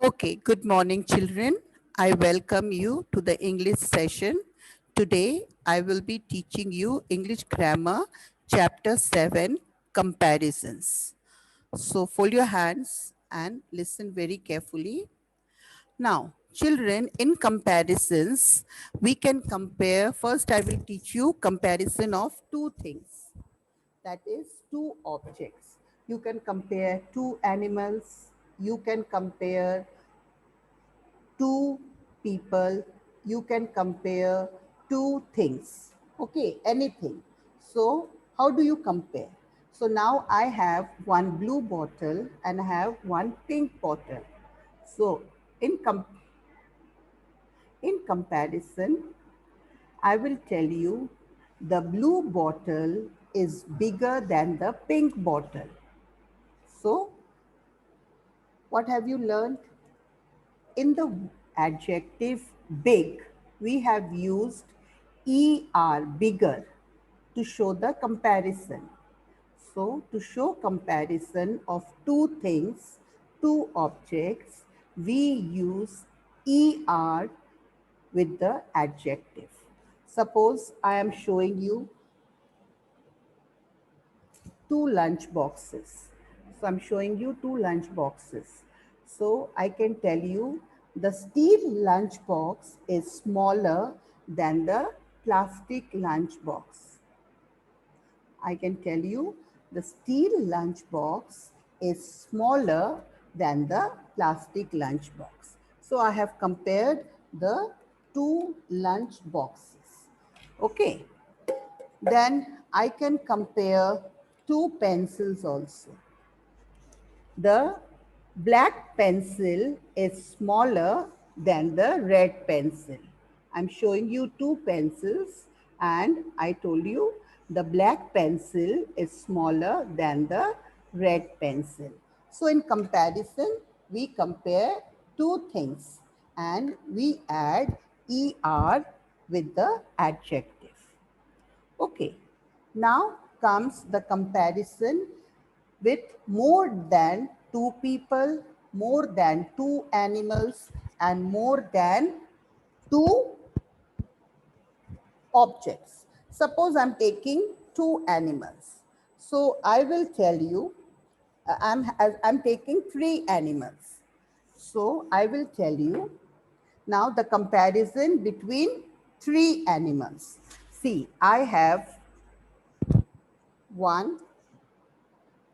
Okay, good morning, children. I welcome you to the English session. Today, I will be teaching you English Grammar, Chapter 7, Comparisons. So, fold your hands and listen very carefully. Now, children, in comparisons, we can compare. First, I will teach you comparison of two things. That is, two objects. You can compare two animals. You can compare two people, you can compare two things, okay, anything. So how do you compare? So now I have one blue bottle and I have one pink bottle. So in comparison, I will tell you the blue bottle is bigger than the pink bottle. So what have you learned? In the adjective big, we have used ER, bigger, to show the comparison. So, to show comparison of two things, two objects, we use ER with the adjective. Suppose I am showing you two lunch boxes. So I'm showing you two lunch boxes. So I can tell you the steel lunch box is smaller than the plastic lunch box. I can tell you the steel lunch box is smaller than the plastic lunch box. So I have compared the two lunch boxes. Okay. Then I can compare two pencils also. The black pencil is smaller than the red pencil. I'm showing you two pencils and I told you the black pencil is smaller than the red pencil. So in comparison, we compare two things and we add ER with the adjective. Okay, now comes the comparison with more than two people, more than two animals, and more than two objects. Suppose I'm taking two animals. So I will tell you, I'm taking three animals. So I will tell you now the comparison between three animals. See, I have one,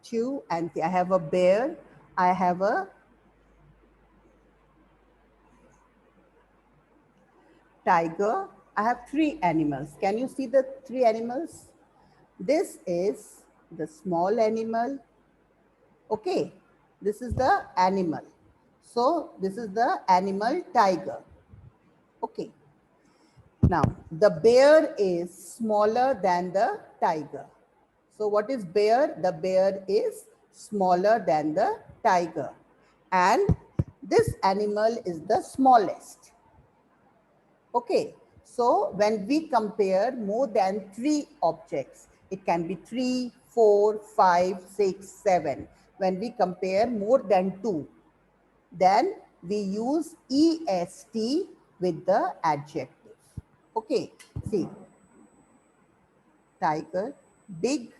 two, and I have a bear, I have a tiger, I have three animals. Can you see the three animals? This is the small animal. Okay, this is the animal. So this is the animal tiger. Okay. Now the bear is smaller than the tiger. So what is bear? The bear is smaller than the tiger. And this animal is the smallest. Okay, so when we compare more than three objects, it can be 3, 4, 5, 6, 7. When we compare more than two, then we use EST with the adjective. Okay, see, tiger, big,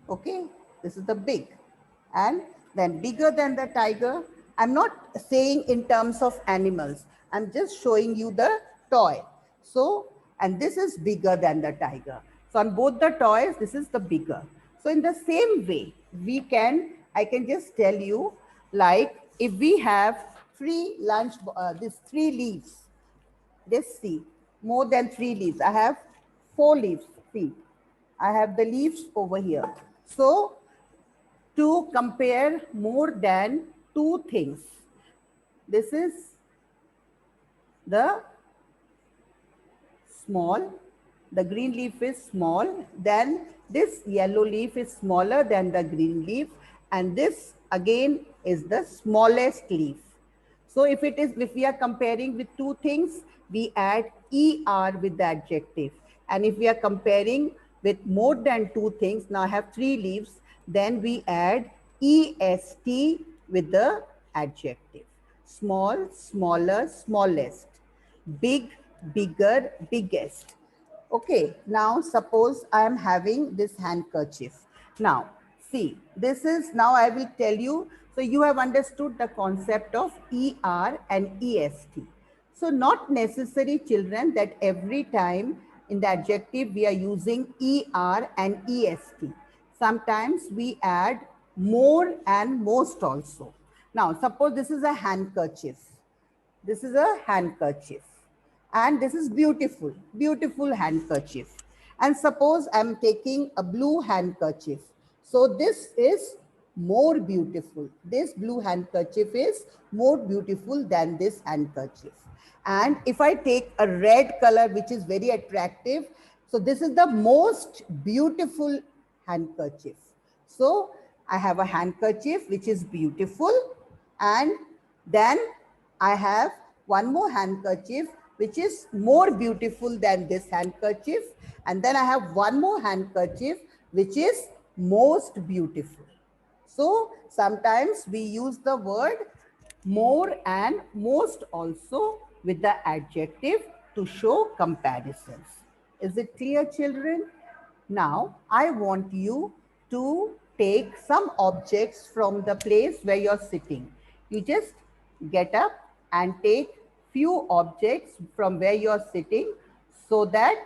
okay, this is the big. And then bigger than the tiger, I'm not saying in terms of animals, I'm just showing you the toy. So, and this is bigger than the tiger. So on both the toys, this is the bigger. So in the same way, I can just tell you, like if we have these three leaves, just see, more than three leaves. I have four leaves, see. I have the leaves over here. So to compare more than two things. This is the small, the green leaf is small, then this yellow leaf is smaller than the green leaf, and this again is the smallest leaf. So if we are comparing with two things, we add ER with the adjective. And if we are comparing with more than two things, now I have three leaves, then we add est with the adjective. Small, smaller, smallest. Big, bigger, biggest. Okay, now suppose I am having this handkerchief. Now, see, this is, now I will tell you, so you have understood the concept of ER and EST. So not necessary, children, that every time in the adjective we are using ER and EST. Sometimes we add more and most also. Now, suppose this is a handkerchief. This is a handkerchief. And this is beautiful, beautiful handkerchief. And suppose I'm taking a blue handkerchief. So this is more beautiful. This blue handkerchief is more beautiful than this handkerchief. And if I take a red color, which is very attractive, so this is the most beautiful handkerchief. So I have a handkerchief which is beautiful, and then I have one more handkerchief which is more beautiful than this handkerchief, and then I have one more handkerchief which is most beautiful. So sometimes we use the word more and most also with the adjective to show comparisons. Is it clear, children? Now, I want you to take some objects from the place where you're sitting. You just get up and take few objects from where you're sitting so that